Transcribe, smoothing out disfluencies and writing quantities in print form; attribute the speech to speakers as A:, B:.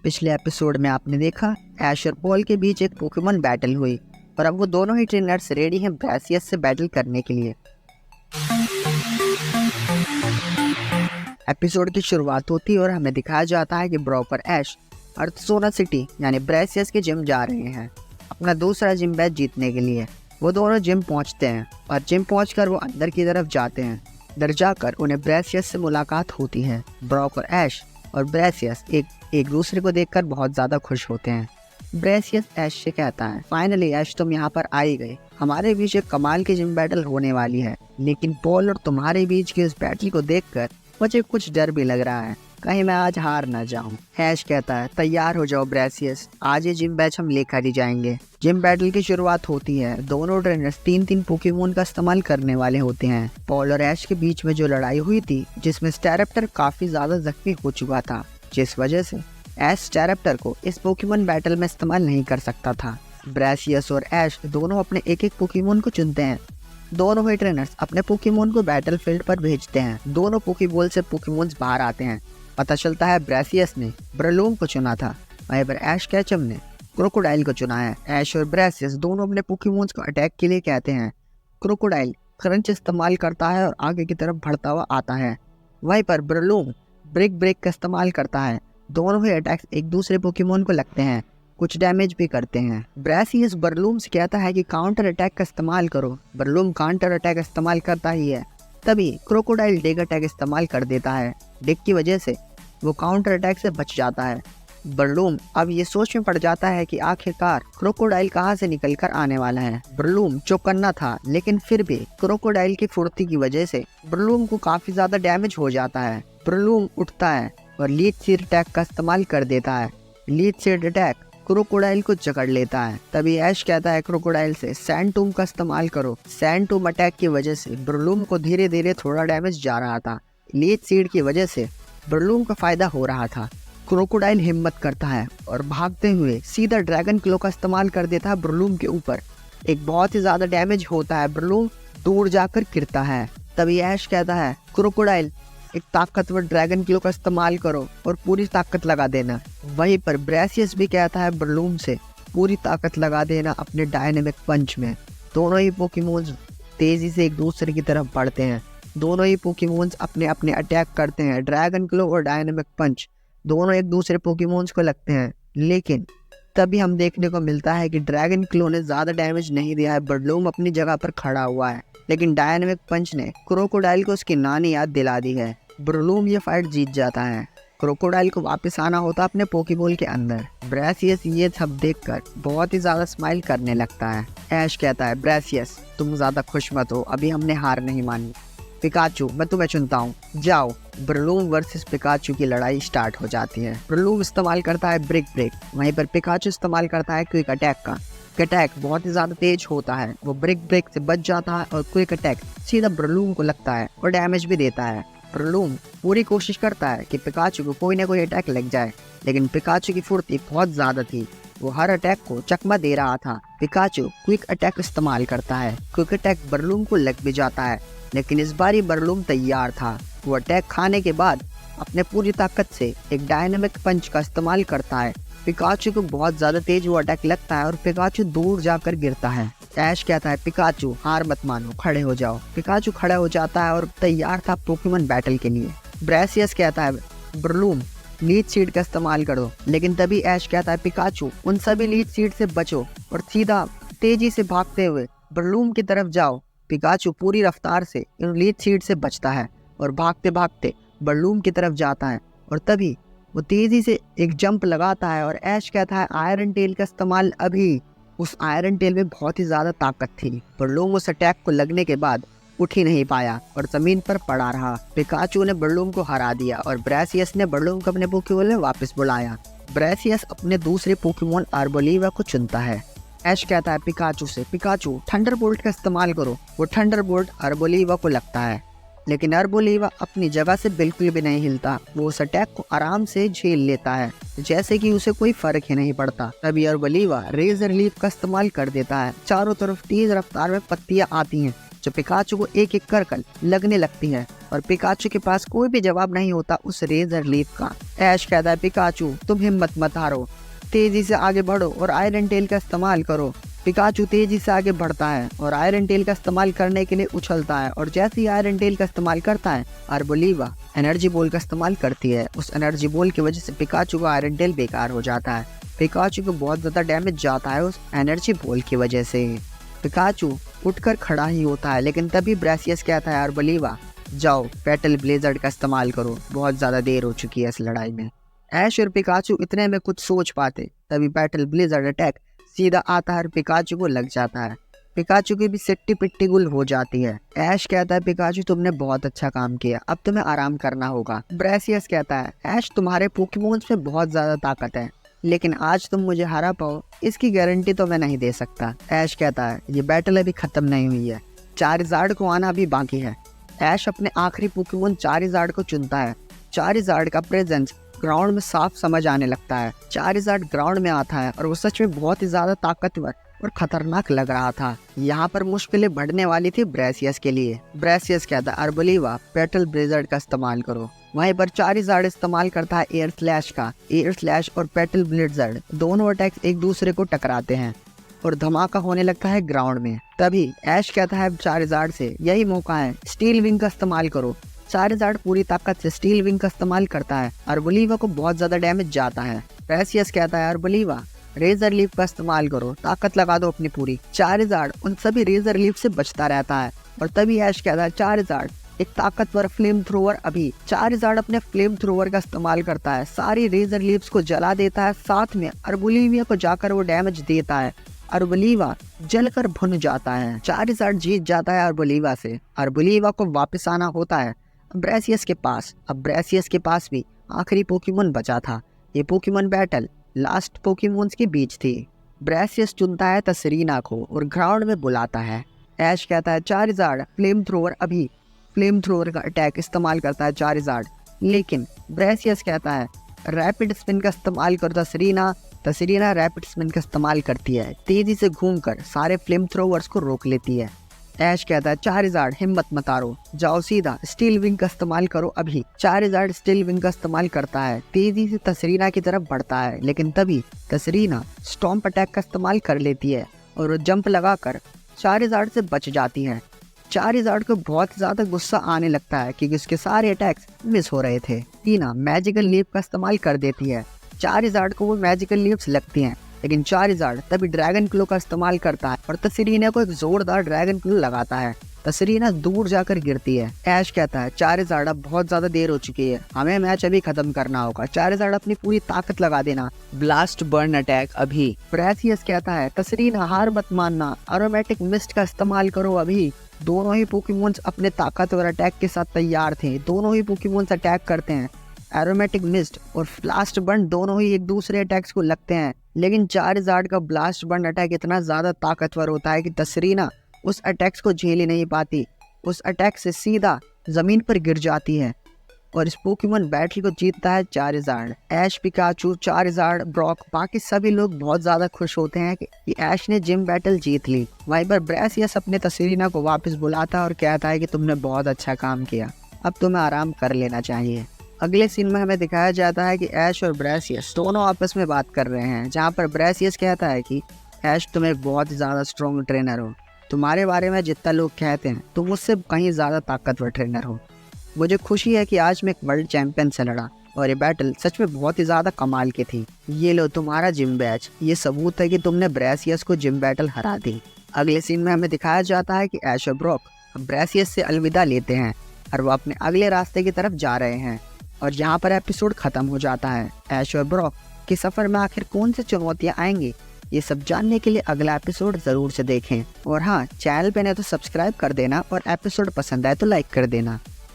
A: पिछले एपिसोड में आपने देखा ऐश और पॉल के बीच एक पोकेमॉन बैटल हुई और अब वो दोनों ही ट्रेनर्स रेडी हैं ब्रासियस से बैटल करने के लिए। एपिसोड की शुरुआत होती है और हमें दिखाया जाता है कि ब्रॉक और ऐश अर्थसोना सिटी यानी ब्रासियस के जिम जा रहे हैं अपना दूसरा जिम बैच जीतने के लिए। वो दोनों जिम पहुंचते हैं और जिम पहुंचकर वो अंदर की तरफ जाते हैं। अंदर जाकर उन्हें ब्रासियस से मुलाकात होती है। ब्रॉक और ऐश और ब्रासियस एक दूसरे को देखकर बहुत ज़्यादा खुश होते हैं। ब्रासियस ऐश से कहता है, फाइनली ऐश तुम यहाँ पर आ ही गए। हमारे बीच एक कमाल की जिम बैटल होने वाली है, लेकिन पॉल और तुम्हारे बीच की इस बैटल को देखकर मुझे कुछ डर भी लग रहा है, कहीं मैं आज हार ना जाऊं। ऐश कहता है, तैयार हो जाओ ब्रासियस, आज ये जिम बैच हम लेकर ही जाएंगे। जिम बैटल की शुरुआत होती है। दोनों ट्रेनर्स 3-3 पोकेमोन का इस्तेमाल करने वाले होते हैं। पॉल और ऐश के बीच में जो लड़ाई हुई थी, जिसमें स्टेरप्टर काफी ज्यादा जख्मी हो चुका था, जिस वजह से ऐश स्टेरप्टर को इस पोकेमोन बैटल में इस्तेमाल नहीं कर सकता था। ब्रासियस और ऐश दोनों अपने एक पोकेमोन को चुनते हैं। दोनों ही ट्रेनर्स अपने पोकेमोन को बैटल फील्ड पर भेजते हैं। दोनों पोकेबॉल से पोकेमोन्स बाहर आते हैं। पता चलता है ब्रासियस ने ब्रलूम को चुना था, वहीं पर ऐश कैचम ने क्रोकोडाइल को चुना है। ऐश और ब्रासियस दोनों अपने पोकेमोन्स को अटैक के लिए कहते हैं। क्रोकोडाइल क्रंच इस्तेमाल करता है और आगे की तरफ बढ़ता हुआ आता है, वहीं पर ब्रलूम ब्रेक का इस्तेमाल करता है। दोनों ही अटैक्स एक दूसरे पोकेमोन को लगते हैं, कुछ डैमेज भी करते हैं। ब्रासियस बरलूम से कहता है कि काउंटर अटैक का इस्तेमाल करो। बरलूम काउंटर अटैक इस्तेमाल करता ही है, तभी क्रोकोडाइल डिग अटैक इस्तेमाल कर देता है। डिग की वजह से वो काउंटर अटैक से बच जाता है। बरलूम अब ये सोच में पड़ जाता है कि आखिरकार क्रोकोडाइल कहाँ से निकल कर आने वाला है। बरलूम जो करना था, लेकिन फिर भी क्रोकोडाइल की फुर्ती की वजह से बरलूम को काफी ज्यादा डैमेज हो जाता है। बरलूम उठता है और लीच सीड अटैक का इस्तेमाल कर देता है। लीच सीड अटैक क्रोकोडाइल को जकड़ लेता है। तभी ऐश कहता है क्रोकोडाइल से, सैंड टूम का इस्तेमाल करो। सैंड टूम अटैक की वजह से बरलूम को धीरे धीरे थोड़ा डैमेज जा रहा था। लीच सीड की वजह से बरलूम का फायदा हो रहा था। क्रोकोडाइल हिम्मत करता है और भागते हुए सीधा ड्रैगन क्लो का इस्तेमाल कर देता है बरलूम के ऊपर। एक बहुत ही ज्यादा डैमेज होता है, बरलूम दूर जाकर गिरता है। तभी ऐश कहता है, क्रोकोडाइल एक ताकतवर ड्रैगन क्लो का इस्तेमाल करो और पूरी ताकत लगा देना। वहीं पर ब्रासियस भी कहता है बरलूम से पूरी ताकत लगा देना अपने डायनेमिक पंच में। दोनों ही पोकेमोन्स तेजी से एक दूसरे की तरफ बढ़ते हैं। दोनों ही पोकेमोन्स अपने अपने अटैक करते हैं। ड्रैगन क्लो और डायनेमिक पंच दोनों एक दूसरे पोकेमोन्स को लगते हैं, लेकिन तभी हम देखने को मिलता है कि ड्रैगन क्लो ने ज्यादा डैमेज नहीं दिया है। बरलूम अपनी जगह पर खड़ा हुआ है, लेकिन डायनेमिक पंच ने क्रोकोडाइल को उसकी नानी याद दिला दी है। बरलूम ये फाइट जीत जाता है। क्रोकोडाइल को वापस आना होता है अपने पोकेबॉल के अंदर। ब्रासियस ये सब देखकर बहुत ही ज्यादा स्माइल करने लगता है। ऐश कहता है, ब्रासियस तुम ज्यादा खुश मत हो, अभी हमने हार नहीं मानी। पिकाचू मैं तुम्हें चुनता हूँ, जाओ। बरलूम वर्सेस पिकाचू की लड़ाई स्टार्ट हो जाती है। बरलूम इस्तेमाल करता है ब्रेक, वहीं पर पिकाचू इस्तेमाल करता है क्विक अटैक का। अटैक बहुत ही ज्यादा तेज होता है, वो ब्रेक से बच जाता है और क्विक अटैक सीधा बरलूम को लगता है और डैमेज भी देता है। बरलूम पूरी कोशिश करता है कि पिकाचू को कोई ना कोई अटैक लग जाए, लेकिन पिकाचू की फुर्ती बहुत ज्यादा थी, वो हर अटैक को चकमा दे रहा था। पिकाचू क्विक अटैक इस्तेमाल करता है। क्विक अटैक बरलूम को लग भी जाता है, लेकिन इस बारी बरलूम तैयार था। वो अटैक खाने के बाद अपने पूरी ताकत से एक डायनेमिक पंच का इस्तेमाल करता है। पिकाचू को बहुत ज्यादा तेज वो अटैक लगता है और पिकाचू दूर जाकर गिरता है। ऐश कहता है, पिकाचू हार मत मानो, खड़े हो जाओ। पिकाचू खड़ा हो जाता है और तैयार था पोकेमॉन बैटल के लिए। ब्रासियस कहता है, बरलूम लीच सीड का इस्तेमाल करो, लेकिन तभी ऐश कहता है, पिकाचू उन सभी लीच सीड से बचो और सीधा तेजी से भागते हुए बरलूम की तरफ जाओ। पिकाचू पूरी रफ्तार से इन लीच सीड से बचता है और भागते भागते बरलूम की तरफ जाता है और तभी वो तेजी से एक जंप लगाता है और ऐश कहता है, आयरन टेल का इस्तेमाल अभी। उस आयरन टेल में बहुत ही ज्यादा ताकत थी। बरलूम उस अटैक को लगने के बाद उठ ही नहीं पाया और जमीन पर पड़ा रहा। पिकाचू ने बरलूम को हरा दिया और ब्रासियस ने बरलूम को अपने पोकेमॉन में वापस बुलाया। ब्रासियस अपने दूसरे पोकेमॉन अर्बोलीवा को चुनता है। ऐश कहता है पिकाचू से, पिकाचू थंडरबोल्ट का इस्तेमाल करो। वो थंडरबोल्ट अर्बोलीवा को लगता है, लेकिन अर्बोलीवा अपनी जगह से बिल्कुल भी नहीं हिलता। वो उस अटैक को आराम से झेल लेता है, जैसे कि उसे कोई फर्क ही नहीं पड़ता। तभी अर्बोलीवा रेजर लीफ का इस्तेमाल कर देता है। चारों तरफ तेज रफ्तार में पत्तियां आती हैं, जो पिकाचू को एक एक कर लगने लगती है। और पिकाचू के पास कोई भी जवाब नहीं होता उस रेजर लीफ का। ऐश कहता है पिकाचू तुम हिम्मत मत हारो, तेजी से आगे बढ़ो और आयरन टेल का इस्तेमाल करो। पिकाचू तेजी से आगे बढ़ता है और आयरन टेल का इस्तेमाल करने के लिए उछलता है, और जैसे ही आयरन टेल का इस्तेमाल करता है अर्बोलीवा एनर्जी बॉल का इस्तेमाल करती है। उस एनर्जी बॉल की वजह से पिकाचू का आयरन टेल बेकार हो जाता है। पिकाचू को बहुत ज़्यादा डैमेज जाता है उस एनर्जी बॉल की वजह से। पिकाचू उठकर खड़ा ही होता है, लेकिन तभी ब्रेसियस कहता है अर्बोलीवा जाओ पेटल ब्लेजर्ड का इस्तेमाल करो, बहुत ज़्यादा देर हो चुकी है इस लड़ाई में। ऐश और पिकाचू इतने में कुछ सोच पाते तभी पेटल ब्लेजर्ड अटैक सीधा आता है और पिकाचू को लग जाता है। पिकाचू की भी सिट्टी पिट्टी गुल हो जाती है। ऐश कहता है पिकाचू तुमने बहुत अच्छा काम किया, अब तुम्हें आराम करना होगा। ब्रेसियस कहता है ऐश तुम्हारे पोकेमोन्स में बहुत ज़्यादा ताकत है, लेकिन आज तुम मुझे हरा पाओ इसकी गारंटी तो मैं नहीं दे सकता। ऐश कहता है ये बैटल अभी ख़त्म नहीं हुई है, चारिज़ार्ड को आना अभी बाकी है। ऐश अपने आखिरी पोकेमोन चारिज़ार्ड को चुनता है। चारिज़ार्ड का प्रेजेंस ग्राउंड में साफ समझ आने लगता है। चारिज़ार्ड ग्राउंड में आता है और वो सच में बहुत ही ज़्यादा ताकतवर और खतरनाक लग रहा था। यहाँ पर मुश्किलें बढ़ने वाली थी ब्रेसियस के लिए। ब्रेसियस कहता है अर्बोलीवा पेटल ब्लेजर्ड का इस्तेमाल करो। वहीं पर चारिज़ार्ड इस्तेमाल करता है एयर स्लैश का। एयर स्लैश और पेटल ब्लेजर्ड दोनों अटैक्स एक दूसरे को टकराते हैं और धमाका होने लगता है ग्राउंड में। तभी ऐश कहता है चारिज़ार्ड से यही मौका है, स्टील विंग का इस्तेमाल करो। चारिज़ार्ड पूरी ताकत से स्टील विंग का इस्तेमाल करता है। अर्बोलीवा को बहुत ज्यादा डैमेज जाता है। ब्रेसियस कहता है अर्बोलीवा रेजर लीफ का इस्तेमाल करो, ताकत लगा दो अपनी पूरी। चारिज़ार्ड उन सभी रेजर लीफ से बचता रहता है और तभी ऐश कहता है चारिज़ार्ड एक ताकतवर फ्लेम थ्रोवर अभी। चारिज़ार्ड अपने फ्लेम थ्रोवर का इस्तेमाल करता है, सारी रेजर लीव्स को जला देता है, साथ में अर्बोलीवा को जाकर वो डैमेज देता है। अर्बोलीवा जलकर भुन जाता है। चारिज़ार्ड जीत जाता है अर्बोलीवा से। अर्बोलीवा को वापस आना होता है ब्रेसियस के पास। अब ब्रेसियस के पास भी आखिरी पोकेमोन बचा था। ये पोकेमोन बैटल लास्ट पोकेमोन्स के बीच थी। ब्रेसियस चुनता है तसरीना को और ग्राउंड में बुलाता है। ऐश कहता है चारिज़ार्ड फ्लेम थ्रोवर अभी। फ्लेम थ्रोवर का अटैक इस्तेमाल करता है चारिज़ार्ड, लेकिन ब्रेसियस कहता है रैपिड स्पिन का इस्तेमाल कर तसरीना। तसरीना रैपिड स्पिन का इस्तेमाल करती है, तेजी से घूमकर सारे फ्लेम थ्रोवर्स को रोक लेती है। ऐश कहता है चारिज़ार्ड हिम्मत मत हारो, जाओ सीधा स्टील विंग का इस्तेमाल करो अभी। चारिज़ार्ड स्टील विंग का इस्तेमाल करता है, तेजी से तसरीना की तरफ बढ़ता है, लेकिन तभी तसरीना स्टॉम्प अटैक का इस्तेमाल कर लेती है और वो जंप लगाकर चारिज़ार्ड से बच जाती है। चारिज़ार्ड को बहुत ज़्यादा गुस्सा आने लगता है क्योंकि उसके सारे अटैक्स मिस हो रहे थे। टीना मैजिकल लीफ का इस्तेमाल कर देती है। चारिज़ार्ड को वो मैजिकल लीव्स लगती हैं, लेकिन चारिज़ार्ड तभी ड्रैगन क्लो का इस्तेमाल करता है और तसरीना को एक जोरदार ड्रैगन क्लो लगाता है। तसरीना दूर जाकर गिरती है। ऐश कहता है चारिज़ार्ड अब बहुत ज्यादा देर हो चुकी है, हमें मैच अभी खत्म करना होगा। चारिज़ार्ड अपनी पूरी ताकत लगा देना, ब्लास्ट बर्न अटैक अभी। ब्रेसियस कहता है तसरीना हार मत मानना, एरोमेटिक मिस्ट का इस्तेमाल करो अभी। दोनों ही पोकेमोन्स अपने ताकतवर अटैक के साथ तैयार थे। दोनों ही पोकेमोन्स अटैक करते हैं। एरोमेटिक मिस्ट और ब्लास्ट बर्न दोनों ही एक दूसरे अटैक्स को लगते हैं, लेकिन चारिज़ार्ड का ब्लास्ट बर्न अटैक इतना ज़्यादा ताकतवर होता है कि तसरीना उस अटैक्स को झेल ही नहीं पाती। उस अटैक से सीधा ज़मीन पर गिर जाती है और इस पोकेमोन बैटल को जीतता है चारिज़ार्ड। ऐश, पिकाचू, चारिज़ार्ड, ब्रॉक, बाकी सभी लोग बहुत ज़्यादा खुश होते हैं कि ऐश ने जिम बैटल जीत ली। वहीं पर ब्रेसियस अपने तसरीना को वापस बुलाता है और कहता है कि तुमने बहुत अच्छा काम किया, अब तुम्हें आराम कर लेना चाहिए। अगले सीन में हमें दिखाया जाता है कि ऐश और ब्रेसियस दोनों आपस में बात कर रहे हैं, जहाँ पर ब्रेसियस कहता है कि ऐश तुम एक बहुत ज़्यादा स्ट्रॉन्ग ट्रेनर हो, तुम्हारे बारे में जितना लोग कहते हैं तुम मुझसे कहीं ज़्यादा ताकतवर ट्रेनर हो। मुझे खुशी है कि आज मैं एक वर्ल्ड चैंपियन से लड़ा और ये बैटल सच में बहुत ही ज़्यादा कमाल की थी। ये लो तुम्हारा जिम बैच, ये सबूत है कि तुमने ब्रेसियस को जिम बैटल हरा दी। अगले सीन में हमें दिखाया जाता है कि ऐश और ब्रॉक ब्रेसियस से अलविदा लेते हैं और वो अपने अगले रास्ते की तरफ जा रहे हैं और यहाँ पर एपिसोड ख़त्म हो जाता है। ऐश और ब्रॉक के सफ़र में आखिर कौन सी चुनौतियाँ आएंगी, ये सब जानने के लिए अगला एपिसोड ज़रूर से देखें। और हाँ, चैनल पे नहीं तो सब्सक्राइब कर देना और एपिसोड पसंद आए तो लाइक कर देना।